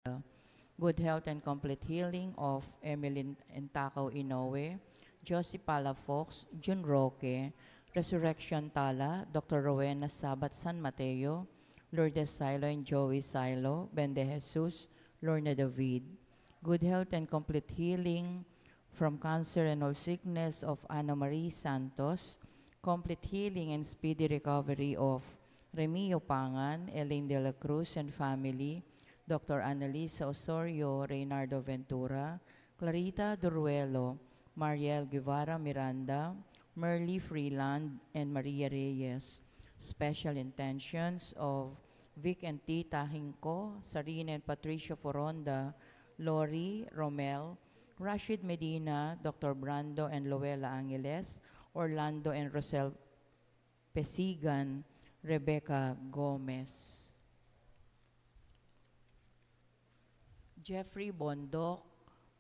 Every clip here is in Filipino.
Good health and complete healing of Emily Entacao Inoue, Josie Palafox, June Roque, Resurrection Tala, Dr. Rowena Sabat San Mateo, Lourdes Silo and Joey Silo, Ben De Jesus, Lorna David. Good health and complete healing from cancer and all sickness of Ana Marie Santos, complete healing and speedy recovery of Remio Pangan, Elaine De La Cruz and family, Dr. Annalisa Osorio, Reynardo Ventura, Clarita Duruelo, Mariel Guevara Miranda, Merly Freeland, and Maria Reyes. Special intentions of Vic and Tita Hinko, Sarina and Patricia Foronda, Lori Romel, Rashid Medina, Dr. Brando and Luella Angeles, Orlando and Rosel Pesigan, Rebecca Gomez. Jeffrey Bondok,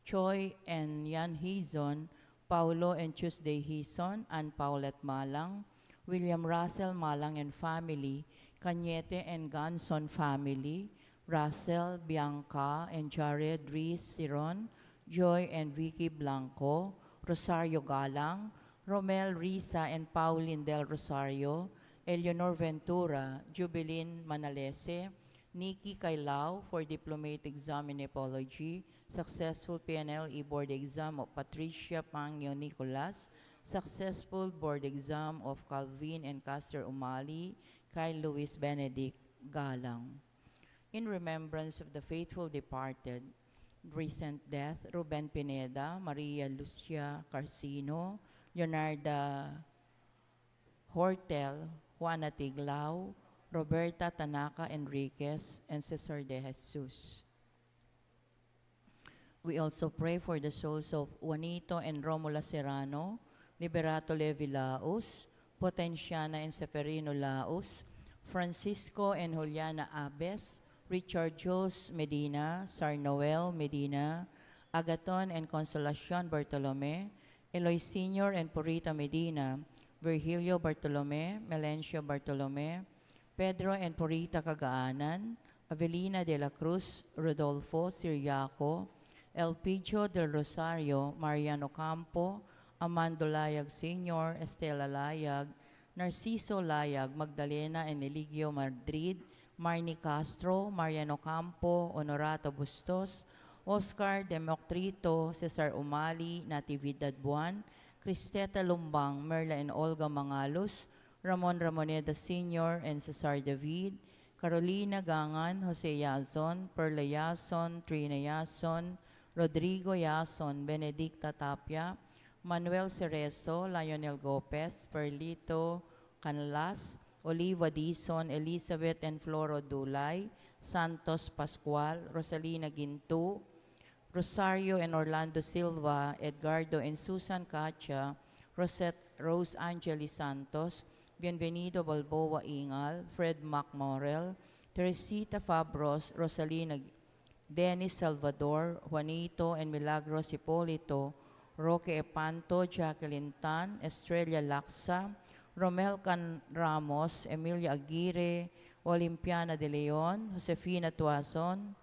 Choi and Yan Hizon, Paulo and Tuesday Hizon, and Paulette Malang, William Russell Malang and family, Cañete and Ganson family, Russell, Bianca, and Jared Reese Siron, Joy and Vicky Blanco, Rosario Galang, Romel Risa and Pauline Del Rosario, Eleanor Ventura, Jubilin Manalese, Nikki Kailao for Diplomate Exam in Epology, successful PNLE Board Exam of Patricia Pangyo Nicolas, successful board exam of Calvin and Caster Umali, Kyle Luis Benedict Galang. In remembrance of the faithful departed, recent death, Ruben Pineda, Maria Lucia Carcino, Leonarda Hortel, Juana Tiglao, Roberta Tanaka Enriquez, and Cesar De Jesus. We also pray for the souls of Juanito and Romula Serrano, Liberato Levi Laos, Potenciana and Seferino Laos, Francisco and Juliana Abes, Richard Jules Medina, Sar Noel Medina, Agaton and Consolacion Bartolome, Eloy Sr. and Purita Medina, Virgilio Bartolome, Melencio Bartolome, Pedro and Purita Cagaanan, Avelina de la Cruz, Rodolfo Siriaco, Elpidio del Rosario, Mariano Campo, Amando Layag Sr., Estela Layag, Narciso Layag, Magdalena and Eligio Madrid, Marnie Castro, Mariano Campo, Honorato Bustos, Oscar Democrito, Cesar Umali, Natividad Buwan, Cristeta Lumbang, Merla and Olga Mangalos, Ramon Ramoneda Sr. and Cesar David, Carolina Gangan, Jose Yazon, Perla Yazon, Trina Yazon, Rodrigo Yazon, Benedicta Tapia, Manuel Cerezo, Lionel Gopez, Perlito Canlas, Oliva Dizon, Elizabeth and Floro Dulay, Santos Pascual, Rosalina Gintu, Rosario and Orlando Silva, Edgardo and Susan Cacha, Rose Angeli Santos, Bienvenido Balboa Ingal, Fred Macmorel, Teresita Fabros, Rosalina, Dennis Salvador, Juanito and Milagros Hipolito, Roque Epanto, Jacqueline Tan, Estrella Laksa, Romel Can Ramos, Emilia Aguirre, Olimpiana de Leon, Josefina Tuzon,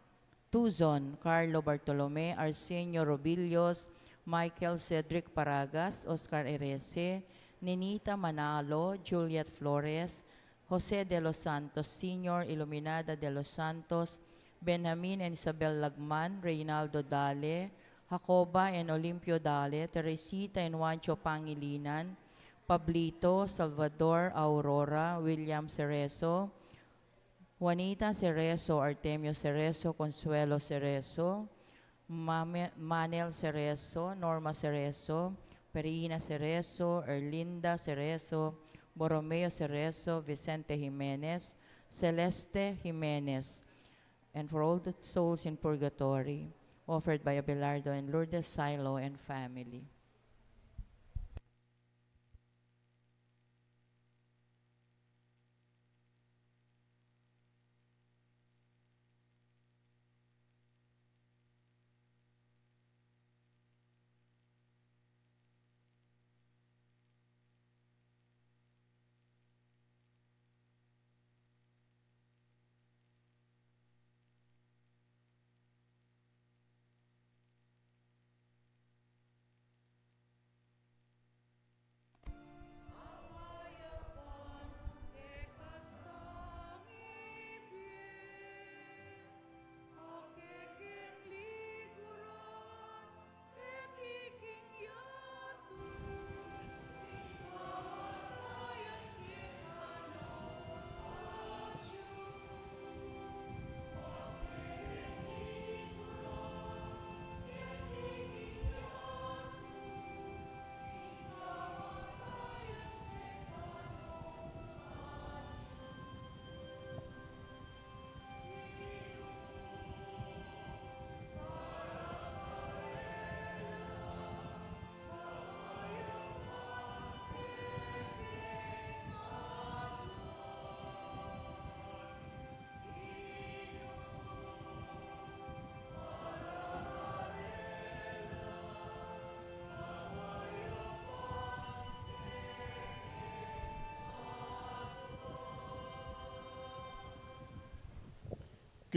Carlo Bartolome, Arsenio Robillos, Michael Cedric Paragas, Oscar Erese, Ninita Manalo, Juliet Flores, Jose de los Santos Sr., Iluminada de los Santos, Benjamin and Isabel Lagman, Reynaldo Dale, Jacoba and Olimpio Dale, Teresita and Juancho Pangilinan, Pablito, Salvador Aurora, William Cerezo, Juanita Cerezo, Artemio Cerezo, Consuelo Cerezo, Manel Cerezo, Norma Cerezo, Perina Cerezo, Erlinda Cerezo, Borromeo Cerezo, Vicente Jimenez, Celeste Jimenez, and for all the souls in purgatory, offered by Abelardo and Lourdes Silo and family.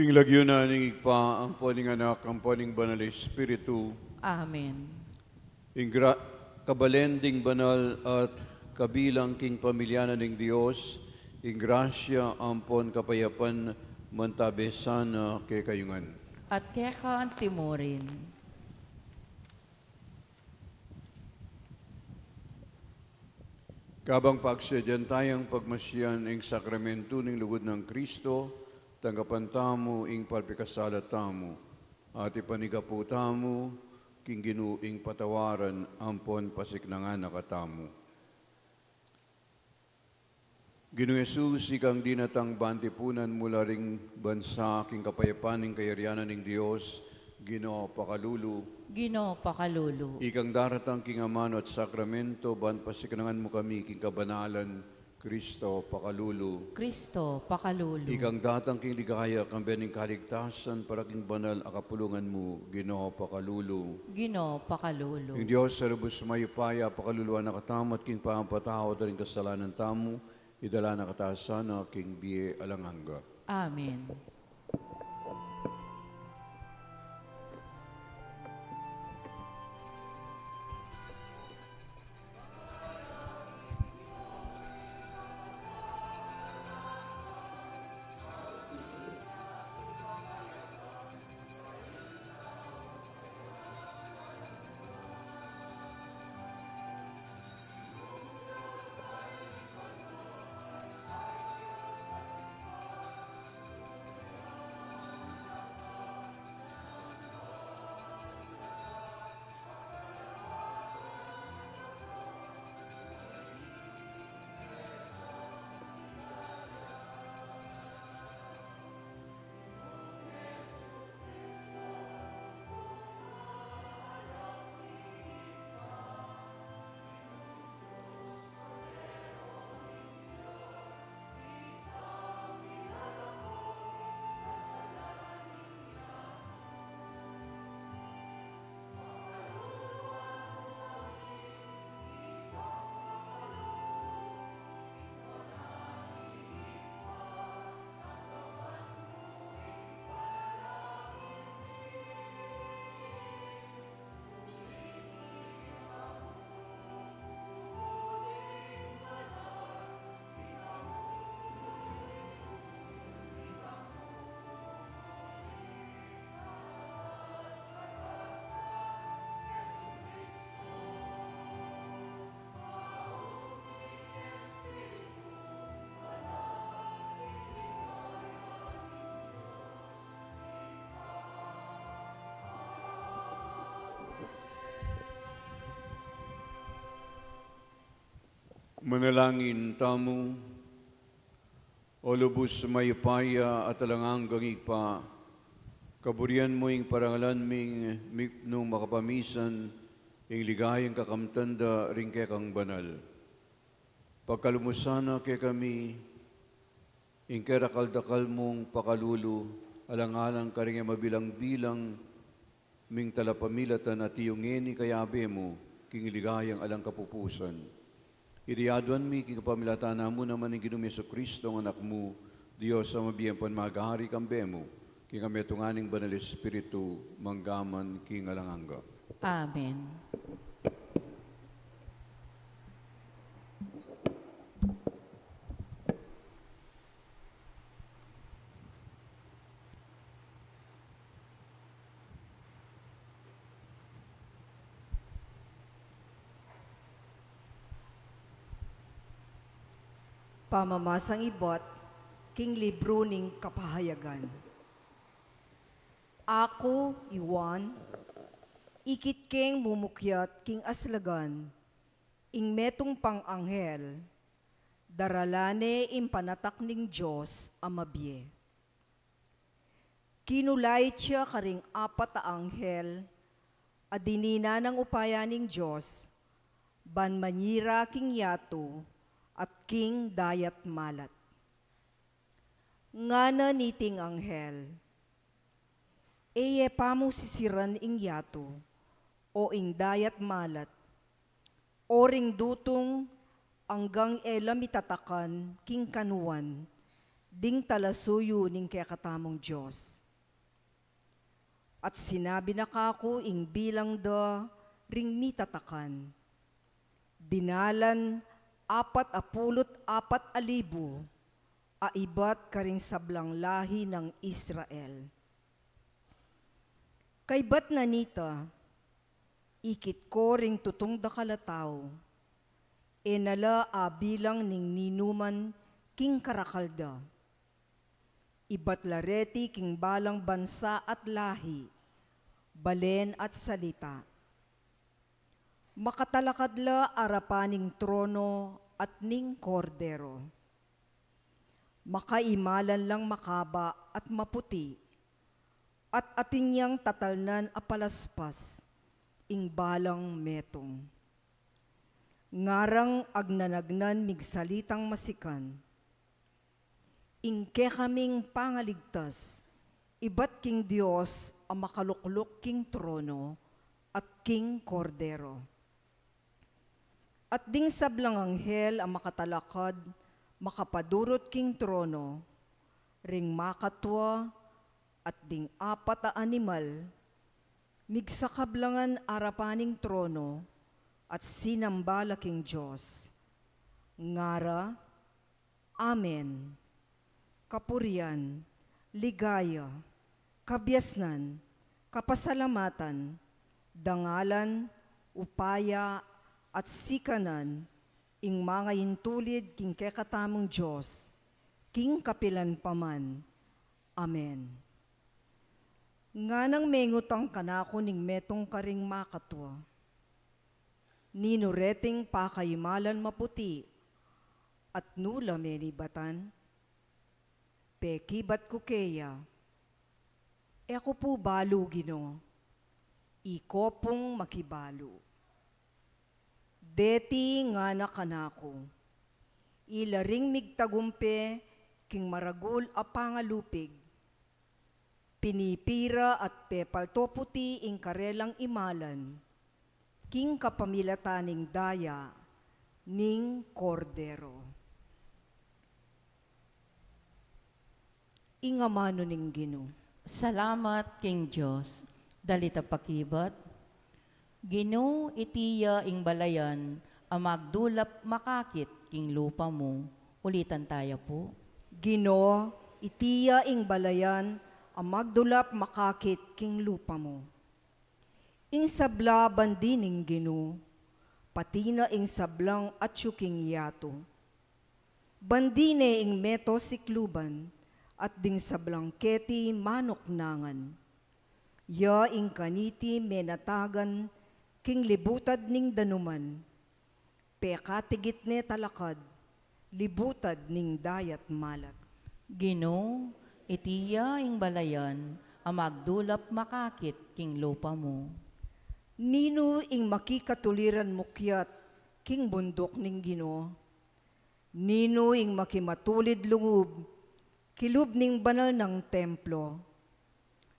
King lagyunan ning igpa, ang poning anak, ang poning banal Espiritu, Amen. kabalending banal at kabilang king pamilyana ning Dios, ing grasya, ampon, kapayapan, mantabesana, kay kayungan. At kaya ka ang timurin. Kabang paagsedyan tayang pagmasyan ing sakramento ning lugod ng Kristo, tanggapan tamo ing palpikasala tamo, at ipanigapu tamo, king ginuing patawaran, ampon pasiknangan nakatamo. Ginoong Jesus, ikang dinatang bantipunan mula ring bansa, king kapayapaning kayarianan ning Dios, Ginoo pakalulu. Ginoo pakalulu. Ikang daratang king amano at sakramento, ban pasiknangan mo kami, king kabanalan, Kristo pakalulu. Kristo pakalulu. Ikang datang king ligaya, kang bening kaligtasan, para king banal akapulungan mo, Ginoo pakalulu. Ginoo pakalulu. Ing Diyos sa lubos mayupaya, pakaluluan nakatamot, king pampataho, daring kasalanan tamo, idala nakatasan na king biye alanganga. Amen. Manalangin tamo, o lubos mayupaya at alangang gangigpa, kaburian mo ing parangalan ming nung makapamisan, ing ligayang kakamtanda ring kay kang banal. Pagkalumusana kay kami, ing kerakaldakal mong pakalulu, alang-alang ka rin mabilang-bilang, ming talapamilatan at iyongeni kayabe mo, king ligayang alang kapupusan. Iriaduan mi, king kapamilatan mo naman ng Ginoong Jesucristo, ang anak mo, Diyos sa mabiyang panmagahari kambe mo, king kami tunganing banal Espiritu, manggaman king alanganga. Amen. Pamamasang ibot, king libro ning kapahayagan. Ako, Iwan, ikit keng mumukyat king aslagan, ing metong pang anghel, daralane impanatak ning Diyos amabye. Kinulay siya karing apat a anghel, adinina ng upaya ning Diyos, ban manyira king yato, at king dayat malat. Ngana niting anghel, eye pamo sisiran ing yato, o ing dayat malat, o ring dutong anggang ela mitatakan king kanuan, ding talasuyo ning kakatamong Diyos. At sinabi na kako ing bilang da ring nitatakan. Dinalan 44,000 aibat karing sablang lahi ng Israel. Kaybat na nita, ikit ko ring tutong dakalataw, enala bilang ning ninuman king karakalda. Ibat lareti king balang bansa at lahi, balen at salita. Makatalakadla arapaning trono at ning kordero. Makaimalan lang makaba at maputi, at ating niyang tatalnan apalaspas, ing balang metong. Ngarang agnanagnan migsalitang masikan, ingke kaming pangaligtas, ibat king Diyos ang makalukluk king trono at king kordero. At ding sablang anghel ang makatalakad, makapadurot king trono, ring makatwa at ding 4 na animal, migsakablangan arapaning trono at sinambala king Diyos. Ngara, Amen. Kapurian, ligaya, kabyasnan, kapasalamatan, dangalan, upaya, at sikanan, ing mga intulid king kekatamong Diyos, king kapilan paman. Amen. Nga nang mengutang kanako ning metong karing makatwa, ninureting pakaimalan maputi, at nula menibatan, pekibat kukeya, ako po balo Gino, iko pong makibalo. Deti nga na kanako, ilaring migtagumpe king maragul a pangalupig, pinipira at pepalto puti ing karelang imalan, king kapamilataning daya, ning kordero. Ingamano ning Gino. Salamat king Diyos, dalita pakibat. Gino itiya ing balayan, amagdulap makakit king lupa mo. Ulitan tayo po. Gino, itiya ing balayan, amagdulap makakit king lupa mo. Ing sabla bandining Gino, pati na ing sablang at king yato. Bandine ing meto sikluban, at ding sablang keti manok nangan. Ya ing kaniti menatagan, king libutad ning danuman, pekatigit ne talakad, libutad ning dayat malat. Gino, itiya ing balayan, amagdulap makakit king lupa mo. Nino ing makikatuliran mukyat, king bundok ning Gino. Nino ing makimatulid lungub, kilub ning banal ng templo.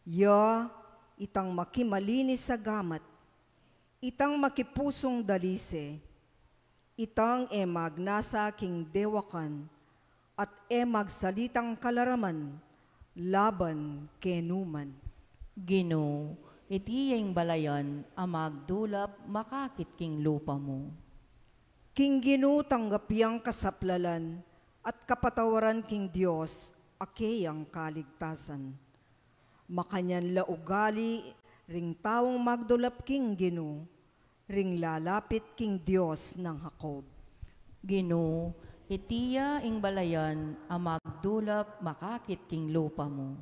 Ya, itang makimalinis sa gamat, itang makipusong dalise, itang magnasa king dewakan, at magsalitang kalaraman, laban kenuman. Gino, itiyang balayan, amagdulap makakit king lupa mo. King Gino tanggapyang kasaplalan, at kapatawaran king Diyos, akeyang kaligtasan. Makanyan la ugali, ring taong magdulap king Gino, ring lalapit king Diyos ng Hakob. Gino, itiya ing balayan, amagdulap makakit king lupa mo.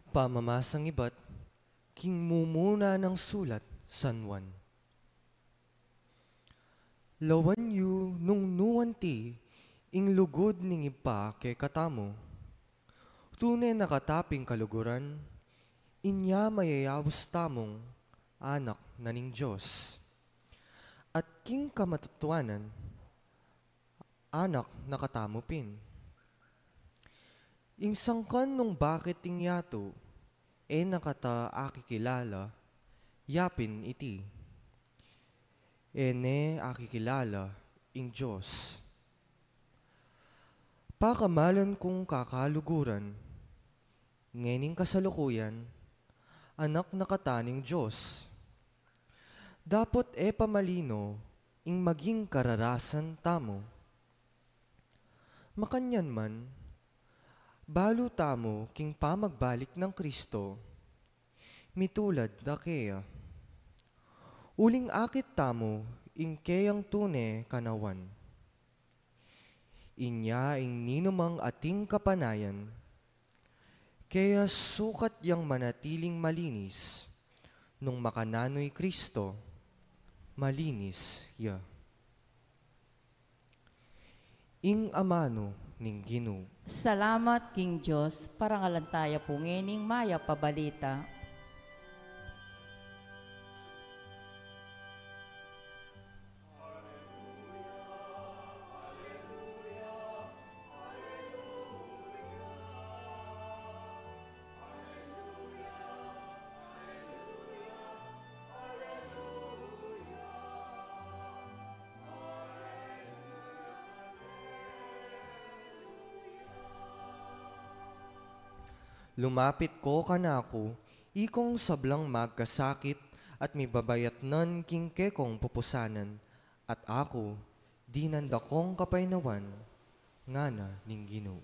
Pamamasang ibat, king mumuna ng sulat, San Juan. Lawan yu nung nuwanti, ing lugod ning ipa kay katamo. Tunay nakataping kaluguran, inya mayayawos tamong, anak na ning Diyos. At king kamatutuanan, anak na katamupin. Insangkan nung bakit tingyato, nakata aki kilala, yapin iti. Ene aki kilala, ing Diyos. Pakamalan kong kakaluguran, ngening kasalukuyan, anak na kataning Diyos. Dapot pamalino, ing maging kararasan tamo. Makanyan man, balo tamo king pamagbalik ng Kristo, mitulad da kaya. Uling akit tamo, ing kayang tune kanawan. Inya ing ninumang ating kapanayan, kaya sukat yang manatiling malinis, nung makananoy Kristo, malinis ya. Ing amano ning Ginoo. Salamat King Diyos, parangalantaya pungining maya pabalita. Lumapit ko kanako, ikong sablang magkasakit at may babayatnan king kekong pupusanan, at ako, di nandakong kapaynawan, ngana ning Ginoo.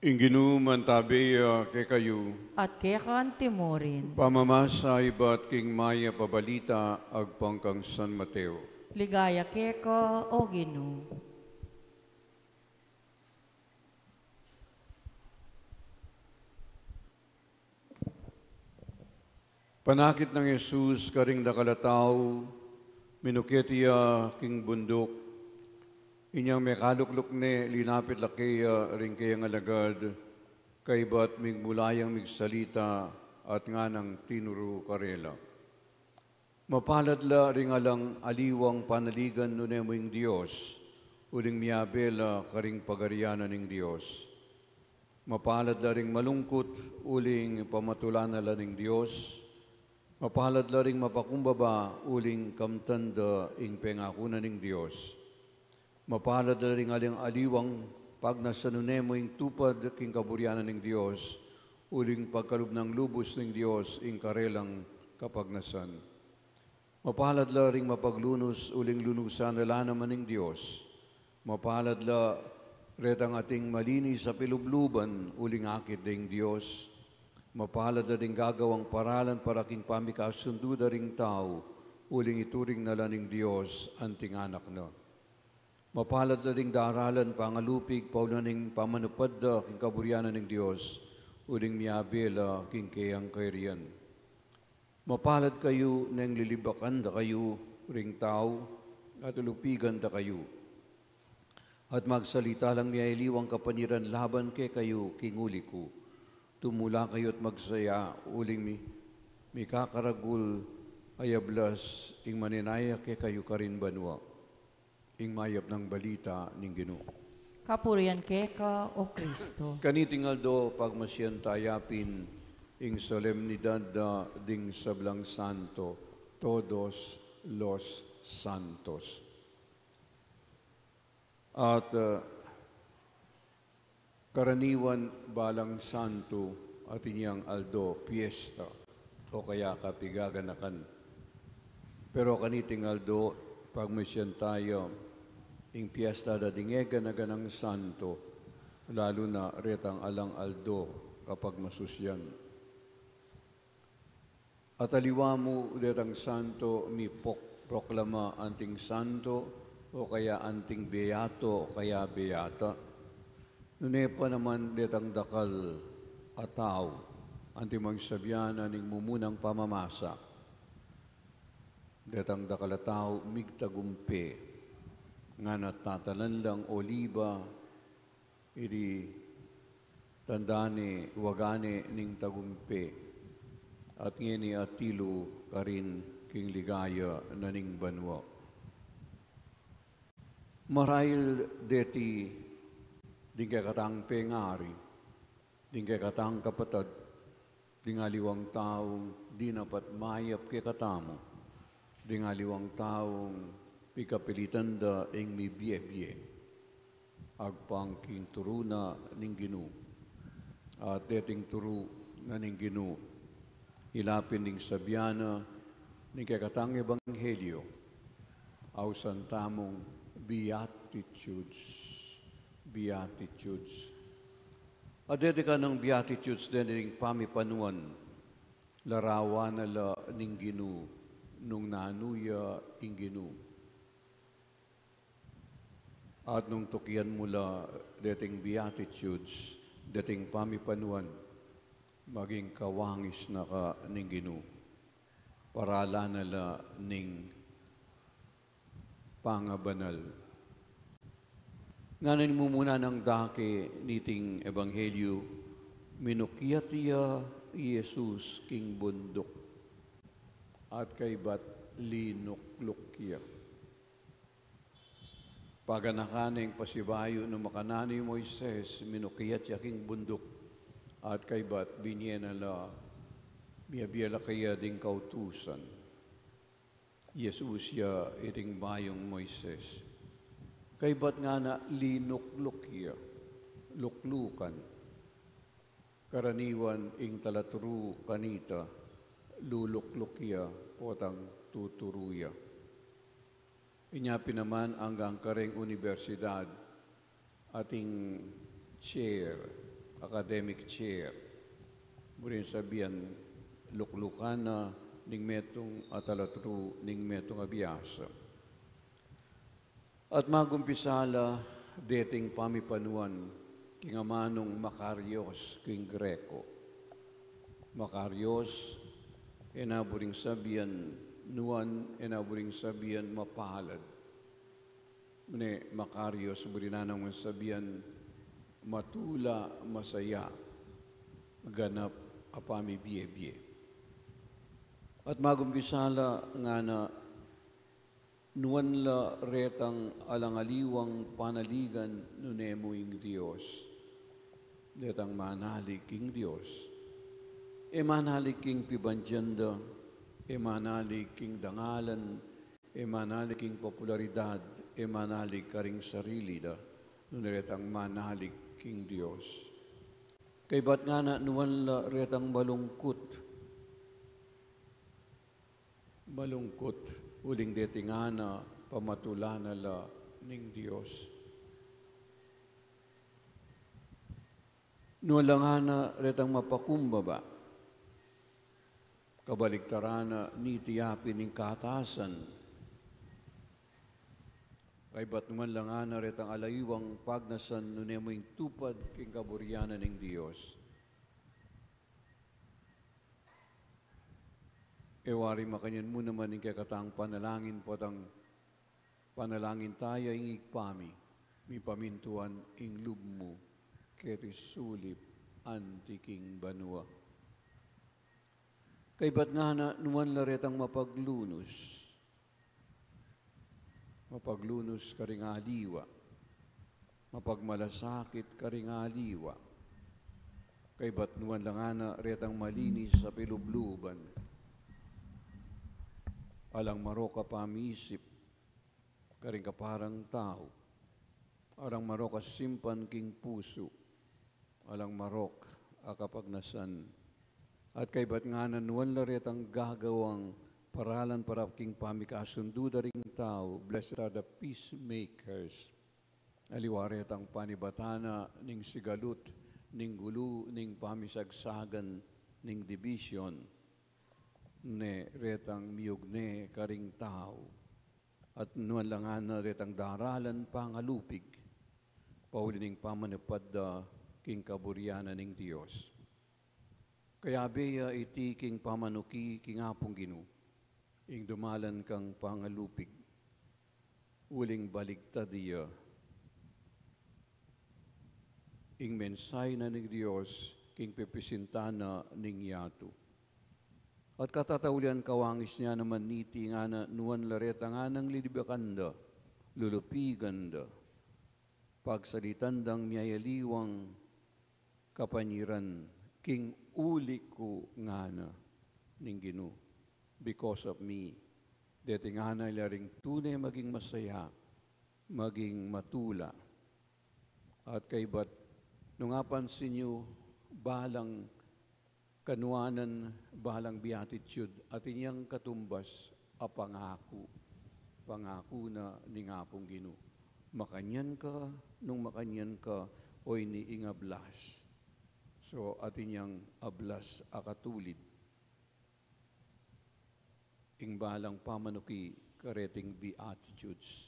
Inginu mantabi kay kayo, At kekan timurin, pamamasa iba't king maya pabalita agpangkang San Mateo. ligaya keko o Ginoo. Panakit ng Yesus karing dakalataw, minuketiya king bundok, inyang may kalukluk ne linapit lakiya ring kayang alagad, kaybat migmulayang migsalita at nga ng tinuro karela. Mapaladla ring alang aliwang panaligan no nemo ing Diyos, uling miyabela karing pagarianan ing Diyos. Mapaladla ring malungkot, uling pamatulanalan ing Diyos. Mapaladla ring mapakumbaba, uling kamtanda ing pengakunan ing Diyos. Mapalad na rin aling aliwang pag nasanunemo ing tupad king kaburyanan ng Diyos, uling pagkalub ng lubos ng Diyos ing karelang kapagnasan. Mapalad la ring mapaglunos uling lunusan na naman ng Diyos. Mapalad la retang ating malinis sa pilubluban uling akit ng Diyos. Mapalad na ring gagawang paralan para king pamikasunduda ring tao, uling ituring na ng Diyos anting anak na. Mapalad na ring daaralan pangalupig paunaning pamanupad da king kaburyanan ng Diyos, uling miyabela king kayang kairian. Mapalad kayo nang lilibakan da kayo ring tao at ulupigan da kayo. At magsalita lang niya iliwang kapaniran laban kay kayo king uli ko. Tumula kayo at magsaya, uling mi kakaragul ayablas ing maninaya kay kayo karin banwa. Ing mayap ng balita ning Ginoo. Kapurian keka o Kristo. Kanitingal do pagmasyan tayapin ing solemnidad da ding sablang santo, todos los santos. At karaniwan balang santo, at inyang aldo fiesta o kaya kapigaganakan. Pero kaniting aldo, pag masyan tayo, ing fiesta da dingega na ganang santo, lalo na retang alang aldo kapag masusyan. At aliwa mo retang santo, mi proklama anting santo, o kaya anting beato, o kaya beata. Nunepa naman detang dakal ataw, anting magsabyan aning mumunang pamamasa. Detang dakal ataw, migtagumpe, nga natatalan lang oliba, iri tandani, wagane ning tagumpe, at ngeni atilo karin king ligaya na ning banwa. Marahil deti dingkay katang pengari, dingkay katang kapatad, dingaliwang taong di napat mayap kay katamo, dingaliwang taong pikapilitan da ing mi biye-biye, agpang king turu na ning Ginoo, at deting turu na ning Ginoo, ilapin ning sabyana ning kay katang ebanghelyo, ausan tamong Beatitudes. Beatitudes. Adede ka ng Beatitudes din ning pamipanuan, larawan na la ning Ginoo, nung nanuya ing Ginoo. At nung tukian mula dating Beatitudes, dating pamipanuan, maging kawangis na ka ning Ginoo. Parala na la ning pangabanal. Ngayon mo muna ng dake niting ebanghelyo, minukyatiya Jesus king bundok at kay bat linuklukya. Paganakaning pasibayo no makanani Moises, minukyatya king bundok at kay bat binyenala biyabiyala kaya ding kautusan. Jesus ya iting bayong Moises. Kay ba't nga na linuklukya, luklukan, karaniwan ing talaturu kanita, luluklukya, potang tuturuya. Inyapin naman hanggang karing universidad, ating chair, academic chair, murin sabihan, luklukan na, ning metong atalatru, ning metong abiyasa. At magumpisala, dating pamipanuan, king amanong Makarios, king Greco. Makarios, enaburing sabihan, nuan, enaburing sabihan, mapalad. Mune, Makarios, burinanang sabihan, matula, masaya, ganap, apami biye-biye. At magumpisala nga na nuwan la retang alangaliwang panaligan nunemo ing Diyos. Retang manalig king Diyos. E manalig king pibanjanda, e manalig king dangalan, e manalig king popularidad, e manalig karing sarili da, nuneretang manalig king Diyos. Kay ba't nga na nuwan la retang malungkot, malungkot, uling detingana, pamatulana la ning Diyos. Nualangana retang mapakumbaba, kabaligtarana nitiyapin ning katasan, kay ba't naman langana retang alayiwang pagnasan nunemoing tupad king kaburyanan ning Diyos. Ewari makanyan mo naman yung kakatang panalangin po tang panalangin tayo ing ikpami, mi pamintuan ing lubmo, keti sulip antiking banwa. Kay ba't nga na numan laretang mapaglunos, mapaglunos karingaliwa, mapagmalasakit karingaliwa, kay ba't numan lang nga na retang malinis sa pilubluban, alang maroka pamisip, karing kaparang tao, alang maroka simpan king puso, alang marok akapagnasan. At kay ba't nga nanuan laret ang gagawang paralan para king pamikasundu daring tao, blessed are the peacemakers. Aliwaret ang panibatana ning sigalut, ning gulo, ning pamisagsagan, ning division, ne retang miyugne karing tao. At nuan langan na retang daralan pangalupig, pauli ning pamanapad king kaburyanan ning Dios. Kaya beya iti king pamanuki king apong Ginu, ing dumalan kang pangalupig, uling baligtad iya, ing mensay na ning Dios, king pipisintana ning yato. At katataulian kawangis niya naman niti nga na nuan lareta nga nang lidibakanda, lulupiganda, pagsaritandang miyayaliwang kapanyiran, king uli ko nga na ning Ginu, because of me. Deti nga na ilaring tunay maging masaya, maging matula. At kay ba't nung apansin niyo, balang kanuanan, balang beatitude, at inyang katumbas a pangako, pangako na ning apong Ginu. Makanyan ka, nung makanyan ka, oy ni ingablas. So, atin niyang ablas akatulid. Ing balang pamanuki kareting beatitudes.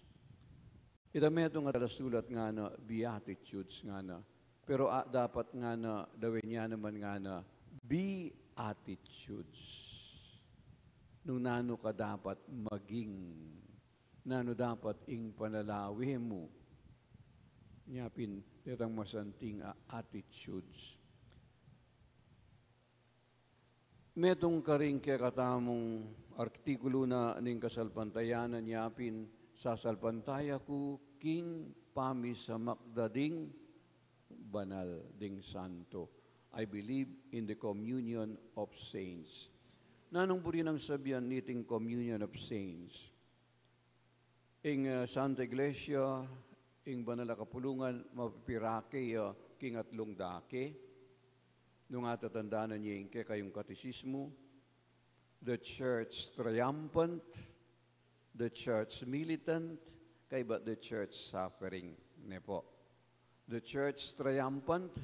Ita metong at sulat nga na beatitudes nga na. Pero dapat nga na, dawin niya naman nga na beatitudes. Nung nano ka dapat maging, nano dapat ing panalawi mo. Nyapin, itang masanting attitudes. Metong karing katamong artikulo na ning kasalpantayanan yapin, sasalpantaya ko king pami sa makdading banal ding santo. I believe in the communion of saints. Nanong po rin ang sabihan niting communion of saints? Ing Santa Iglesia, ing banal kapulungan, mapipirake king atlong dake, nung atatandaan niya yung kayong katisismo, the church triumphant, the church militant, kay ba the church suffering, ne po. The church triumphant,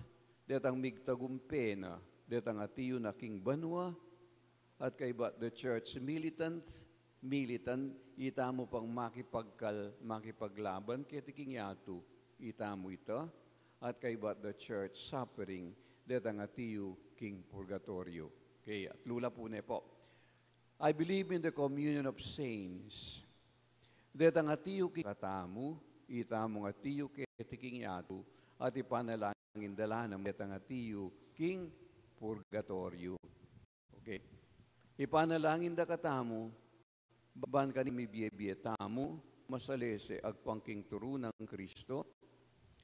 detang migtagumpena, detang atiyo na king banwa, at kay ba the church militant, ita mo pang makipaglaban, kaya tiking yato, ita mo ito, at kay ba the church suffering, detang atiyo king purgatorio. Okay, at lula po ne po. I believe in the communion of saints. Detang atiyo king katamu, itamong atiyo king yato, at ipanalangin dalanam detang atiyo king purgatorio. Okay. Ipanalangin da katamu, baban ka ni mibiyebiyetamu, masalese agpangking turu ng Kristo,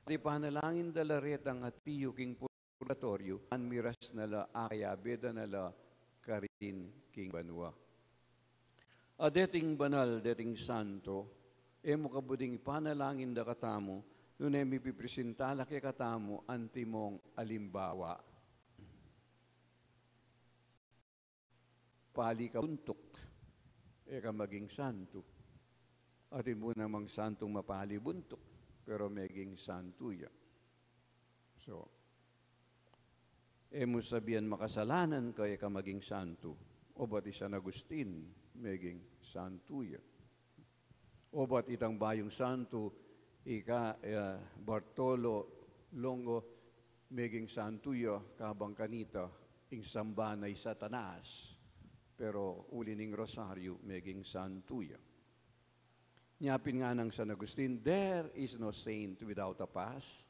at ipanalangin dalaretang atiyo king purgatorio, an miras nala akaya beda nala karin king banwa. Deting banal, deting santo, mo kabuding ipanalangin da katamo, nun mipipresentala kay katamo, antimong alimbawa. Pali ka buntok, ka maging santo. Atin mo namang santong mapali buntok, pero maging santo ya. So, mo sabihan makasalanan kaya ka maging santo. O ba't San Agustin, maging santo ya. O ba't itang bayong santo, Bartolo Longo, maging santo ya, kabang kanita, ing sambanay Satanas. Pero ulining rosaryo, maging santo ya. Nyapin nga ng San Agustin, there is no saint without a past.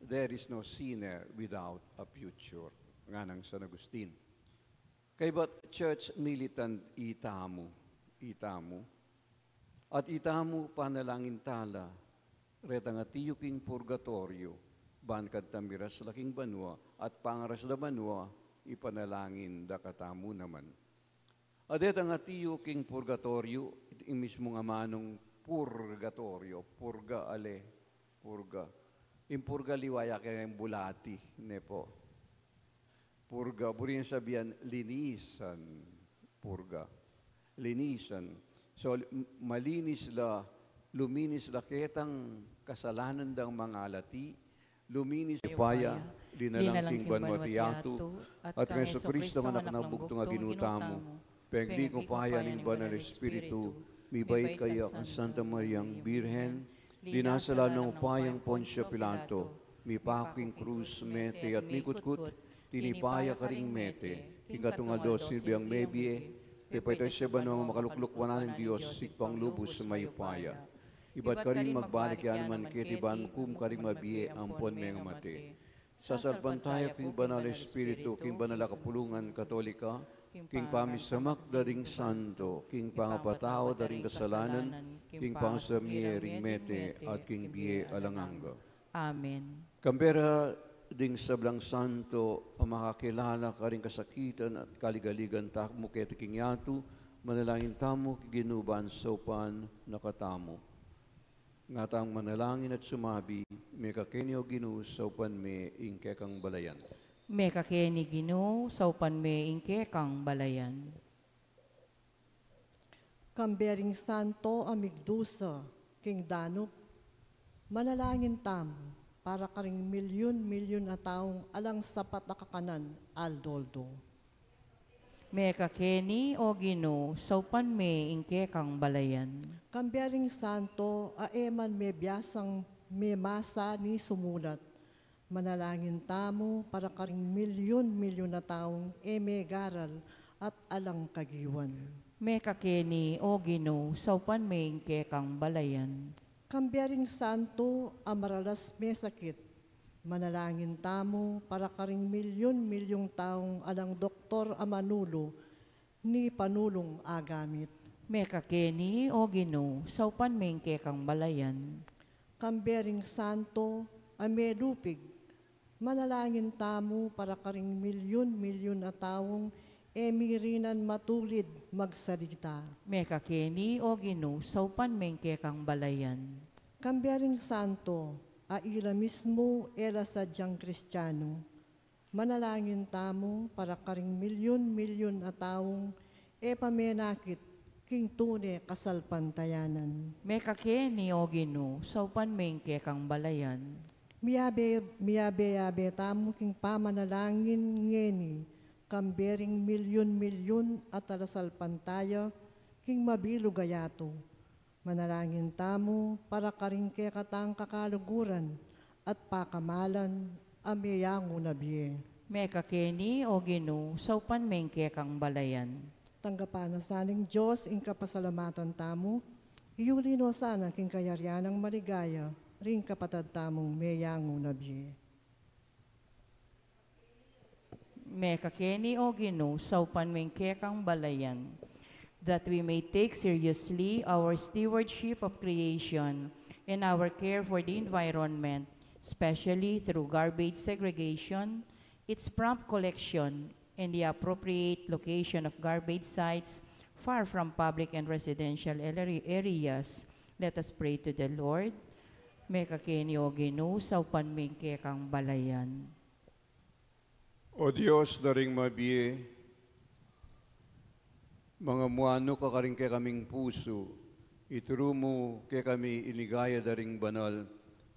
There is no sinner without a future. Nga ng San Agustin. Kay ba't church militant itamo, at itamo panalangin tala, retang atiyo king purgatorio, bankad tamiras laking banwa, at pangaras da banwa, ipanalangin da katamo naman. At retang atiyo king purgatorio, yung mismo nga manong purgatorio, purga. Impurga liwaya kaya yung bulati, ne po. Purga, buri yung sabihan, linisan. Purga. Linisan. So, malinis la, luminis la ketang kasalanan dang mga alati, luminis paya, linalangking banwatiato, at kang Yeso Kristo nga nakanagbugto nga ginutamo, pegli ko paya ning banal Espiritu, mibait kaya ang Santa Mariang Birhen, dinasala ng upayang Poncio Pilato, mipaking krus mete at mikutkut, tinipaya karing mete, kingatunga dosi biyang mebie, pipaytoy siya ba naman makaluklukwanan ng Diyos, sikpang lubos sa mayupaya. Iba't ka rin magbalik yan man kitiban kum karing mabie ampon mga mate. Sasalpan tayo king banal Espiritu, king banal kapulungan Katolika, king pamisamak daring santo, king pangapatao daring kasalanan, king pangsamye ring mete, at king bie alanganga. Amen. Kambera ding sablang santo, ang makakilala ka rin kasakitan at kaligaligan takmo kaya king yatu, manalangin tamo ginuban sopan nakatamo. Nga tang manalangin at sumabi, may kakenyo ginu sopan me ingke kang balayan. May kakeni Ginoo, saupan me ingke kang balayan. Kambering santo amigdusa, king danup, manalangin tam, para karing milyon-milyon na taong alang sapat na kakanan, aldoldo. May kakeni o Ginoo, saupan me ingke kang balayan. Kambering santo, aeman me biyasang me masa ni sumulat, manalangin tamo para karing milyon-milyon na taong eme garal at alang kagiwan. May kakeni o Ginoo, saupan me ingke kang balayan. Kambering santo, amaralas me sakit, manalangin tamo para karing milyon-milyong taong alang doktor amanulo ni panulong agamit. May kakeni o Ginoo, saupan me ingke kang balayan. Kambering santo, ame lupig, manalangin tamo para karing milyon-milyon na taong emirinan matulid magsalita. May kakeni o Ginoo, saupan me ingke kang balayan. Kambering santo, aila mismo era sadyang Kristiyano, manalangin tamo para karing milyon-milyon na taong pamenakit king tune kasalpantayanan. May kakeni o Ginoo, saupan me ingke kang balayan. Miyabe tamo king pamanalangin ngeni, kambering milyon-milyon at alasalpantaya king mabilo gayato. Manalangin tamo para karing ke katang kakaluguran at pakamalan ameyango na biye. May kakeni o Ginoo, saupan me ingke kang balayan. Tanggapan na saning Diyos ing kapasalamatan tamo, iyulino sana king kayaryanang maligaya, ring kapatad tamong meyango na biye. May kakeni o Ginoo, saupan me ingke kang balayan. That we may take seriously our stewardship of creation and our care for the environment, especially through garbage segregation, its prompt collection, and the appropriate location of garbage sites far from public and residential areas. Let us pray to the Lord. May kakeni o Ginoo, saupan me ingke kang balayan. O Diyos, daring mabiye, mga muano ka karing kay kaming puso, ituro mo kay kami inigaya daring banal,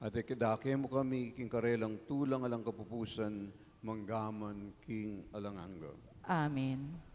at ikidake mo kami king karelang tulang alang kapupusan, manggaman king alanganga. Amen.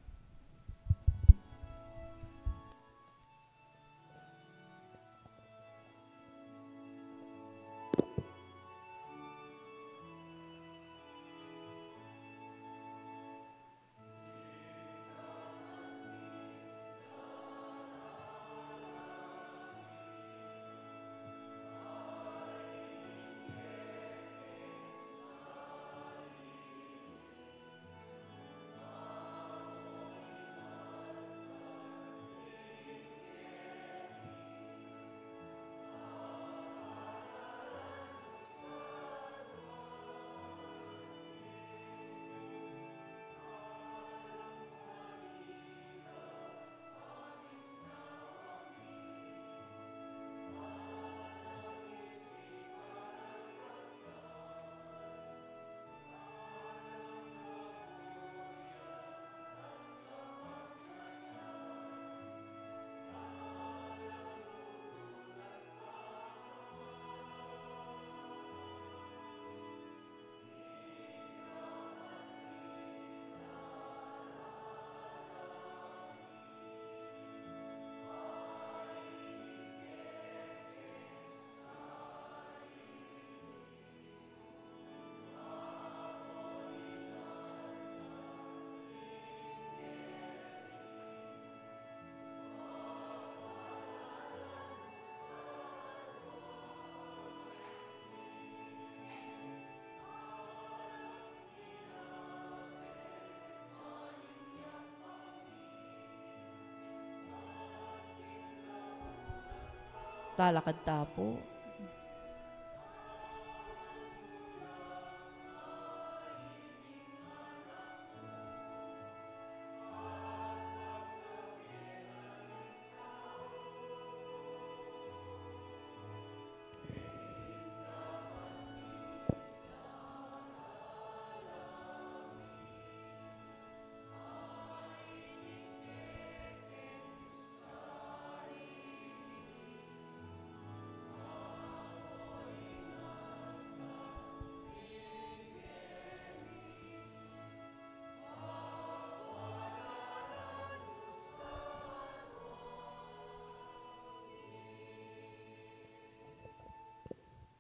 Talakad tapo.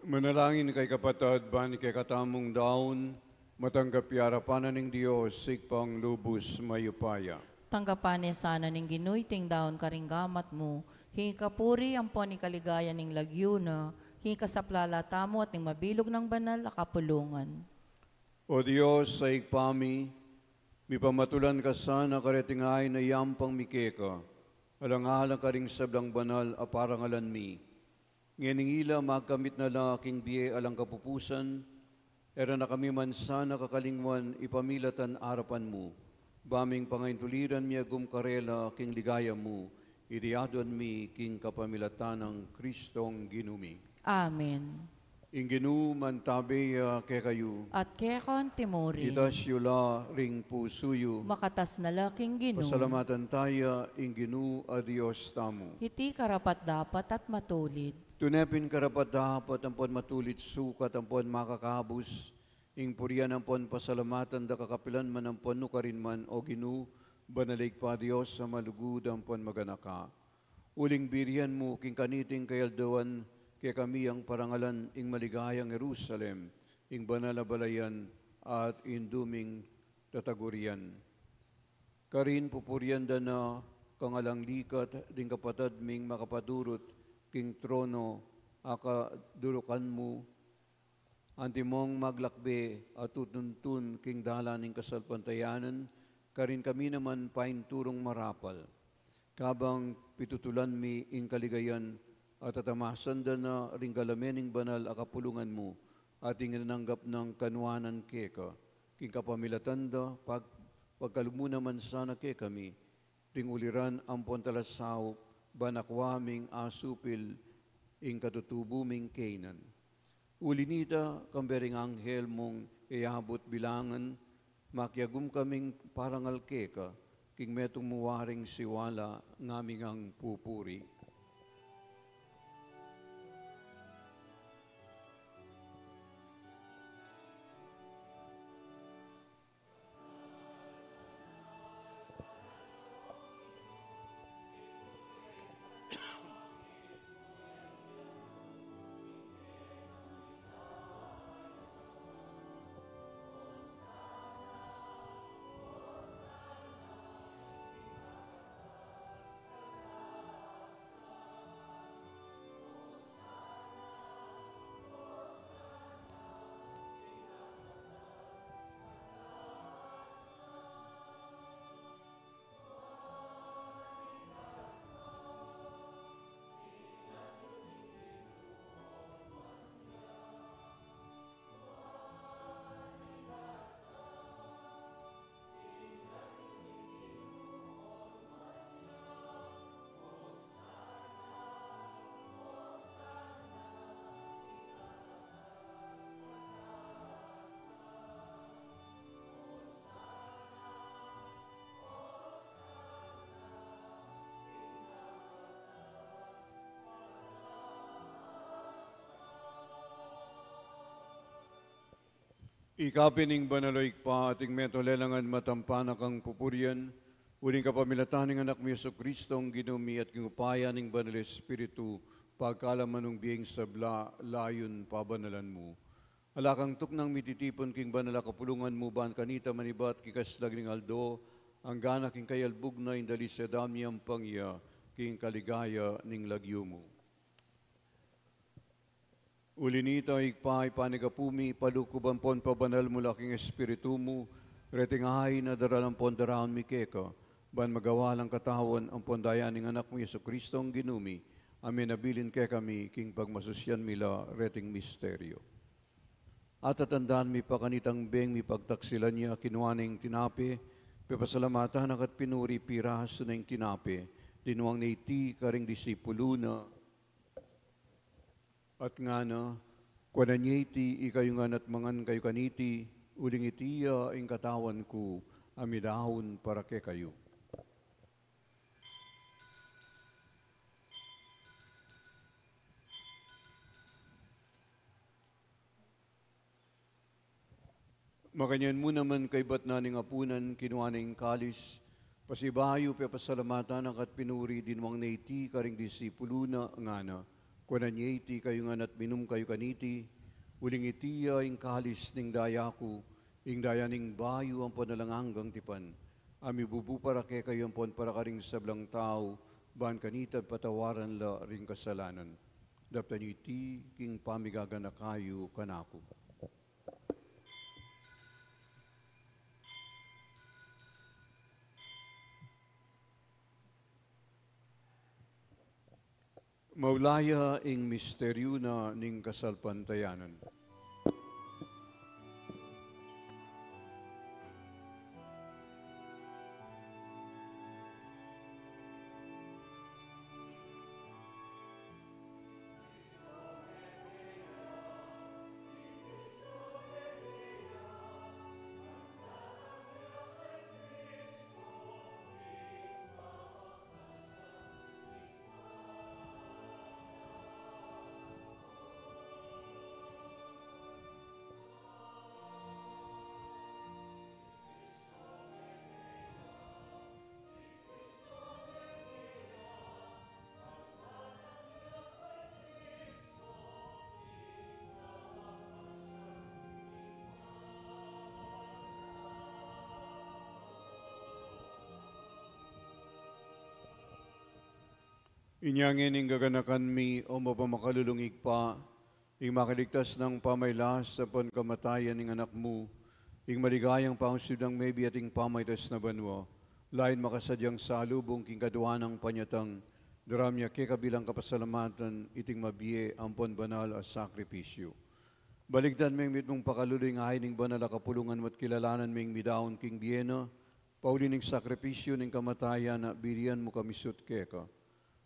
Manalangin kay kapatid, ban kay katamong daon, matanggap yarapanan ng Diyos, sigpang lubos mayupaya. Tanggapan niya sana ning ginuiting daon karinggamat mo. Hingi kapuri ang pon ni kaligaya ning lagyuna. Hingi kasaplala mo at ning mabilog ng banal akapulungan. O Diyos, sa igpami, mi pamatulan ka sana karetingay na yampang mikeka, alang-alang ka ring sablang banal aparangalan mi. Nganing ila magkamit na laking biye alang kapupusan, era na kami man sana kakalingwan ipamilatan arapan mo. Baming pangaintuliran miya gumkarela king ligaya mo, idiyadon mi king kapamilatan ng Kristong ginumi. Amen. Inginu mantabi ke kayo, At kekon timori, itas yula ring pusuyo, makatas na laking ginu. pasalamatan tayo, inginu a Diyos tamo. Iti karapat dapat at matulid. Tunepin karapat dapat ang pon matulit sukat ang pon makakabus, ing purian ang pon pasalamatan da kakapilan man ang pon nukarin man o ginu, banalig pa Diyos sa malugud ang pon maganaka. Uling birian mo king kaniting kayaldawan, kaya kami ang parangalan ing maligayang Jerusalem, ing banalabalayan at induming tatagurian. Karin pupurian da na kangalang likat, ding kapatad ming makapadurot, king trono, aka durukan mo, antimong maglakbe at tutuntun king dalaning kasalpantayanan, karin kami naman painturong marapal. Kabang pitutulan mi ing kaligayan, at tatamasan da na ringgalamening banal akapulungan mo, at inginananggap ng kanwanan keka, king kapamilatan da, pagkalumuna man sana ke kami, ring uliran ang pontalasaw, banakwaming asupil, ing katutubuming Canaan. Ulinita, kambering anghel mong iabot bilangan, makyagum kaming parangal keka, king metong muwaring siwala, ngaming ang pupuri. Ikapining banaloik pa ating metolelangan matampanak ang pupurian, uling kapamilataning anak mo Yesu Kristong ginumi at kingupayan ng banal Espiritu, pagkalamanong biyeng sabla, layon pabanalan mo. Alakang tuknang mititipon king banala kapulungan mo, ban kanita manibat kikaslag ning aldo, ang gana king kayalbug na indali sa dami ang pangya, king kaligaya ning lagyo mo. Ulinita ikpa ipanigapumi, palukuban pon pabanal mo laking espiritu mo, retingahay na daralang pon daraan mi keka, ban magawa lang katawan ang pondayan ng anak mo Yesu Kristong ginumi, amin nabilin kay kami, king pagmasusyan mila reting misteryo. At tatandaan mi pakanitang beng mi pagtaksilan niya kinuaning tinapi, pepasalamatan at pinuri pirahas na yung tinapi, dinuang na iti karing disipulo na, at nga na, kuwanan niya iti ikayungan at mangan kayo kaniti, uling itiya ang katawan ko, amidahon para ke kayo. Makanyan mo naman kay ba't naning apunan, kinuha na yung kalis, pasibayo pe pasalamatan at pinuri dinwang na iti karing disipulo na nga na, kuwanan niya iti kayo nga at minum kayo kaniti, uling itiya yung kalis ning daya ko, ing daya ning bayo ang panalanganggang tipan, ami bubu para ke kayo ang pon para karing sablang tao, baan kanita patawaran la ring kasalanan. Daptan iti king pamigaga na kayo kanako. Maulaya ing misteryo na ning kasalpantayanan. Inyangin ing gaganakan mi o mapamakalulungig pa, ing makaligtas ng pamaylas sa pankamatayan ng anak mo, ing maligayang pangusudang may biyating pamaytas na banwa, lain makasadyang salubong king kaduan ng panyatang, daramya ke kabilang kapasalamatan, iting mabiye ang banal as sakripisyo. Baligdan ming mitmong pakaluling ahay ning banal a kapulungan mo't kilalanan ming midaon king biyena, paulining sakripisyo ning kamatayan na birian mo kami sut keka.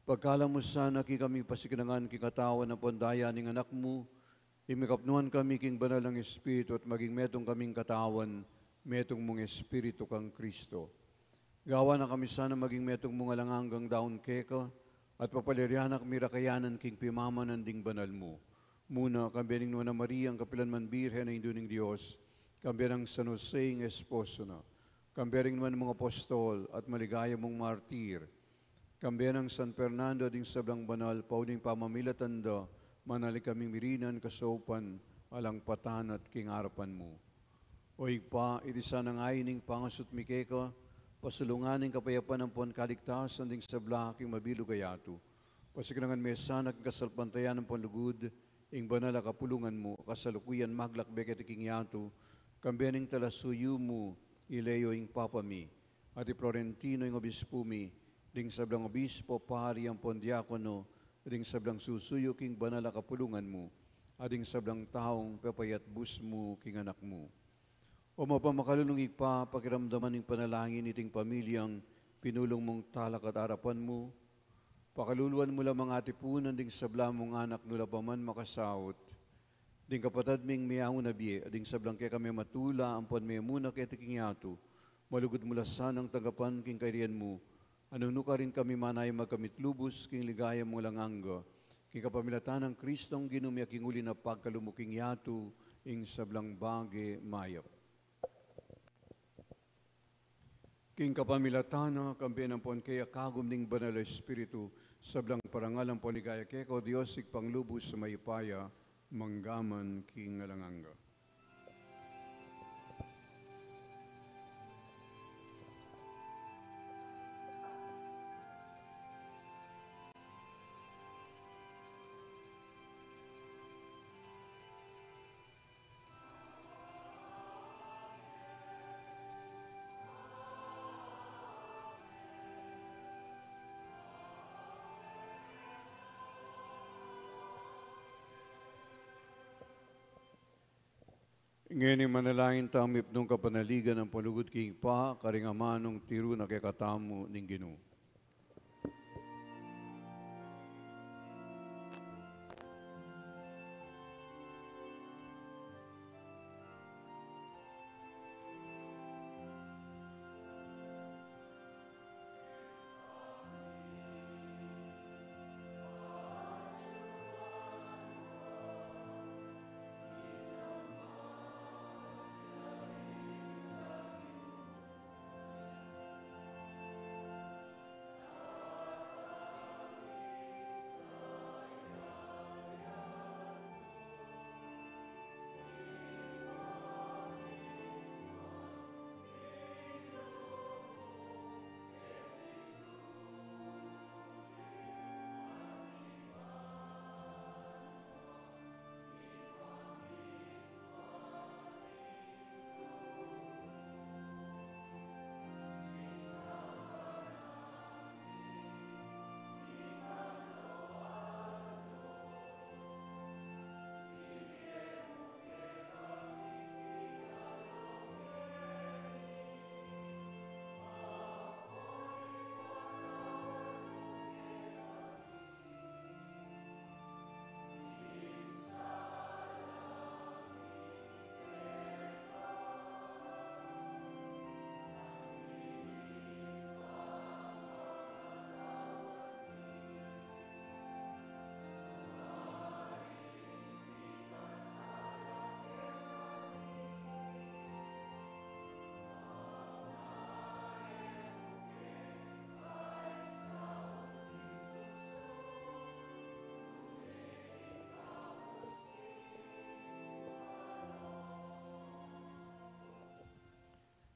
Pagkala mo sana ki kami pasikinangan kikatawan na pandaya ning anak mo, imikapnuan kami king banal ng Espiritu at maging metong kaming katawan, metong mong Espiritu kang Kristo. Gawa na kami sana maging metong mga langanggang daon keka, at papalirianak mirakayanan king pimamanan ding banal mo. Muna, kambiyaning na Maria, ang kapilanman birhen na induning Diyos, kambiyan ng San Jose ng esposo na, kambiyaning naman mga apostol at maligaya mong martir, kambiyan ng San Fernando ding sablang banal, pauning pamamilatanda, manali kaming mirinan, kasopan, alang patan at kingarapan mo. O igpa, itisa ng ayining pangasut mikeka, pasulunganing kapayapan ng pon kaligtasan ding sabla king mabilog ayato. Pasikinangan mesanak kasalpantayan ng ponlugud, ing banal a kapulungan mo, kasalukuyan maglakbek at iking yato, kambiyaning talasuyo mo, ileyo ing papami, at Florentino ing obispo mi, ding sablang obispo, pari ang pondiakono, ding sablang susuyo king banal a kapulungan mo, ading sablang taong papayat bus mo king anak mo. O mapamakalulungig pa, pakiramdaman ng panalangin iting pamilyang pinulong mong talak at harapan mo, pakaluluan mo lamang atipunan ding sablang mong anak nula paman makasawot, ding kapatad ming miyaw na biye, ding sablang kaya kami matula, ang pon may muna kaya tiking yato, malugod mula sanang tagapan king kairian mo, anong ka rin kami manay magkamitlubos, king ligaya mo lang angga, king kapamilatan ng Kristong ginumya king uli na pagkalumuking yato, ing sablang bage mayap. King kapamilatan na kambiyan ng pon kaya kagum ning banal Espiritu, sablang parangalang poligaya keko Diyos ik panglubos sa mayipaya, manggaman king alanganga. Ngayon manalangin tamip nung kapanaligan ng palugod king pa, karingamanong tiro na kay katamu ning Ginoo.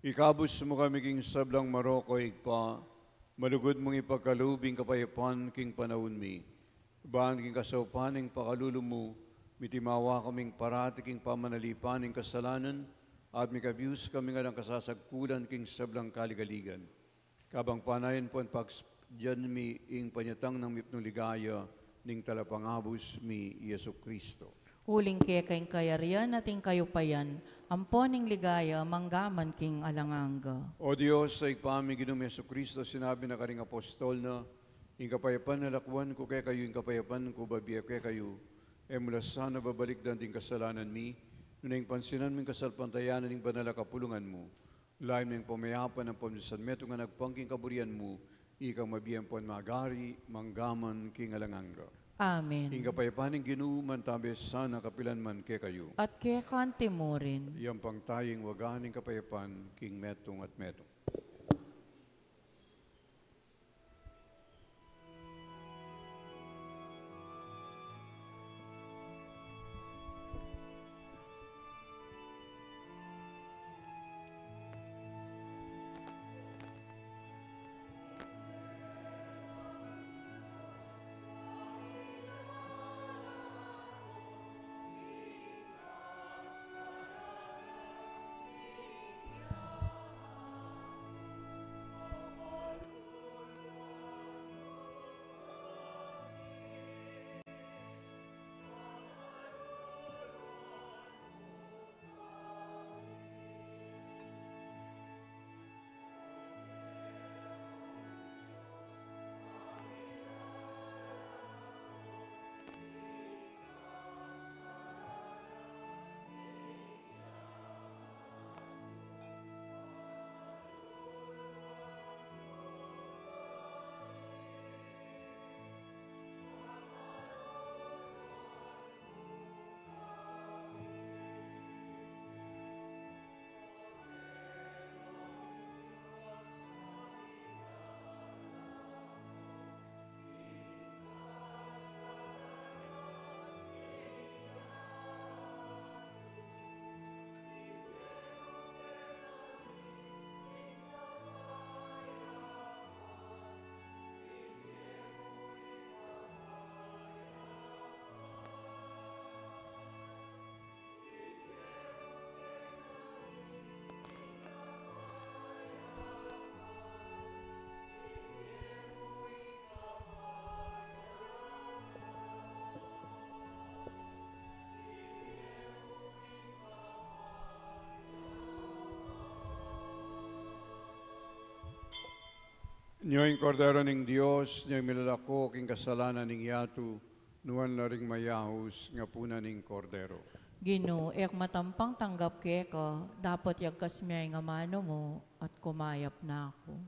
Ikabus mo kami king sablang Maroko igpa, malugod mong ipagkalubing kapayapaan king panahon mi. Baan king kasaupaning pakalulo mo, mitimawa kaming parati king pamanalipaning kasalanan, at mikabiyus kami nga ng kasasagkulan king sablang kaligaligan. Kabang panayan po ang pagdyan mi ing panyatang ng mipno ligaya, ning talapangabus mi Yesu Kristo. Huling kaya kayong kayarian ating kayupayan, amponing ligaya, manggaman king alanganga. O Diyos, sa ipami Ginoong Yesu Kristo, sinabi na karing apostol na, ing kapayapan na lakwan ko kaya kayo, ing kapayapan ko babiya kaya kayo, mula sana babalik dan ting kasalanan mi, nung pansinan ming kasalpantayanan ning banala kapulungan mo, laim ng pamayapan ng pamisusan meto nga nagpangking kaburian mo, ikang mabiyang pon magari, manggaman king alanganga. Amen. Ing kapayapan ng Ginoo mantabes sana kapilan man kay kayo. At kaya kanti mo rin. Iyang pangtaying waganing kapayapan king metong at metong. Nyo'y kordero ning Dios, nyo'y milalako king kasalanan ning yatu, nuwan na ring mayahus, nga puna ning kordero. Ginoo, ek matampang tanggap keko, dapat yagkas miyay nga mano mo, at kumayap na ako.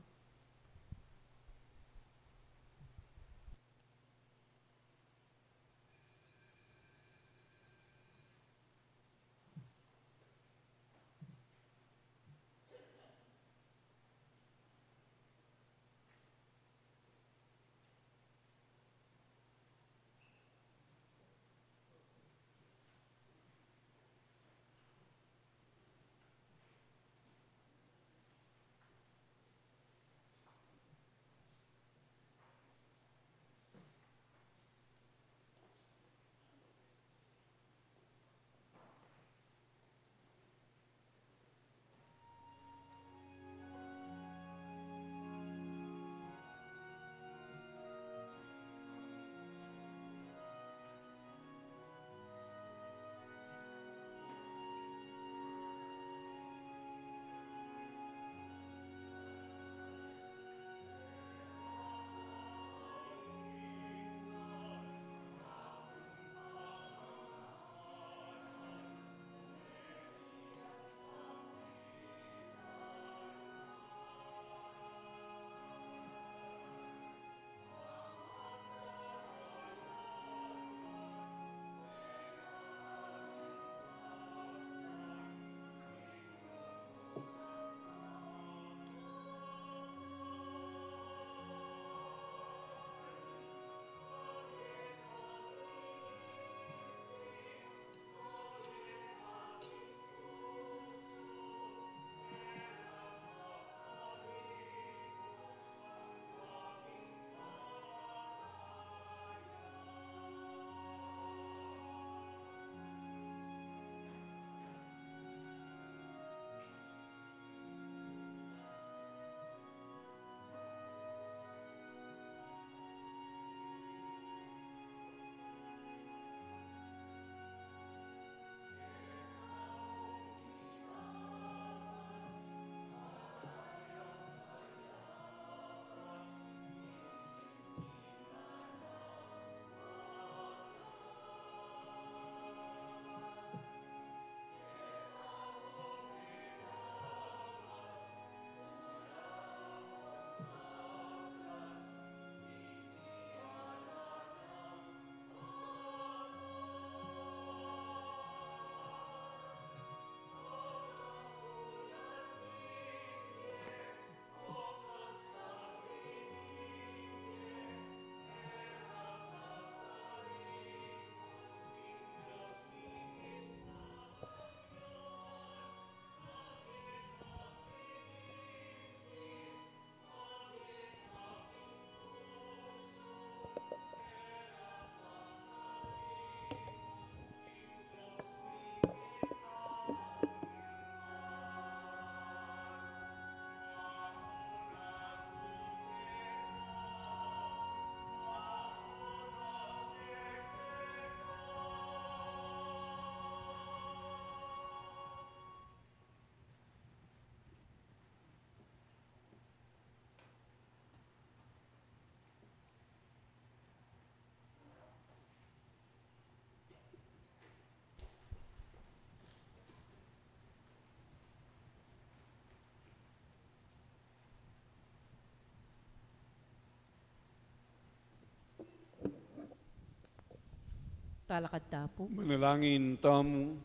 Talakad tapo. Manalangin tamu,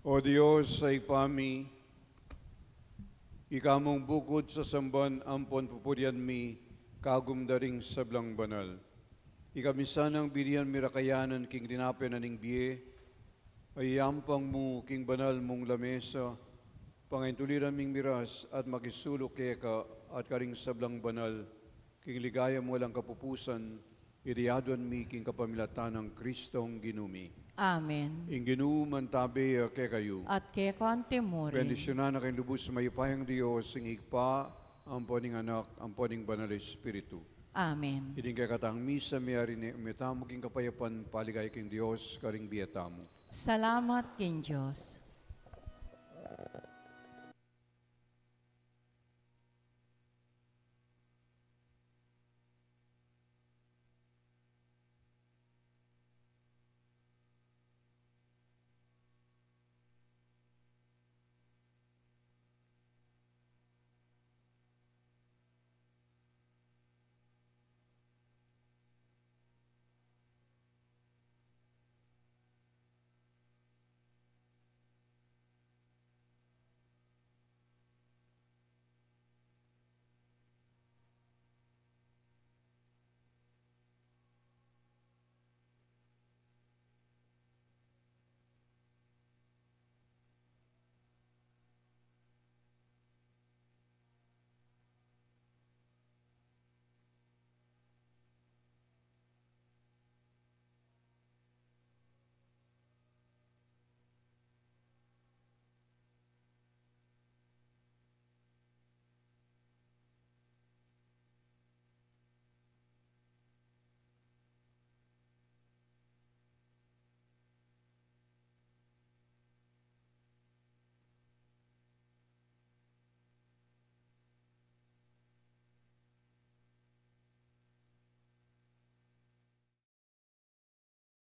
O Diyos ay pami, ikamong bukod sa samban ampon pupudyan mi, kagum daring sablang banal. Ikamisanang bilian mirakayanan king dinapen aning biye, ay yampang mo king banal mong lamesa, pangaintuliran ming miras at makisulok keka at karing sablang banal, king ligaya mo walang kapupusan, iriaduan mi king kapamilatan ng Kristong ginumi. Amen. Ing ginuman tabi ke kayo. At kaya kantemore. Bendisyonan na kayong lubos sa mayupayang Diyos, sing higpa, ang poning anak, ang poning banal Espiritu. Amen. Iding kaya katang misa may arine, umitamo king kapayapan, paligay king Diyos, karing biyatamo. Salamat king Diyos.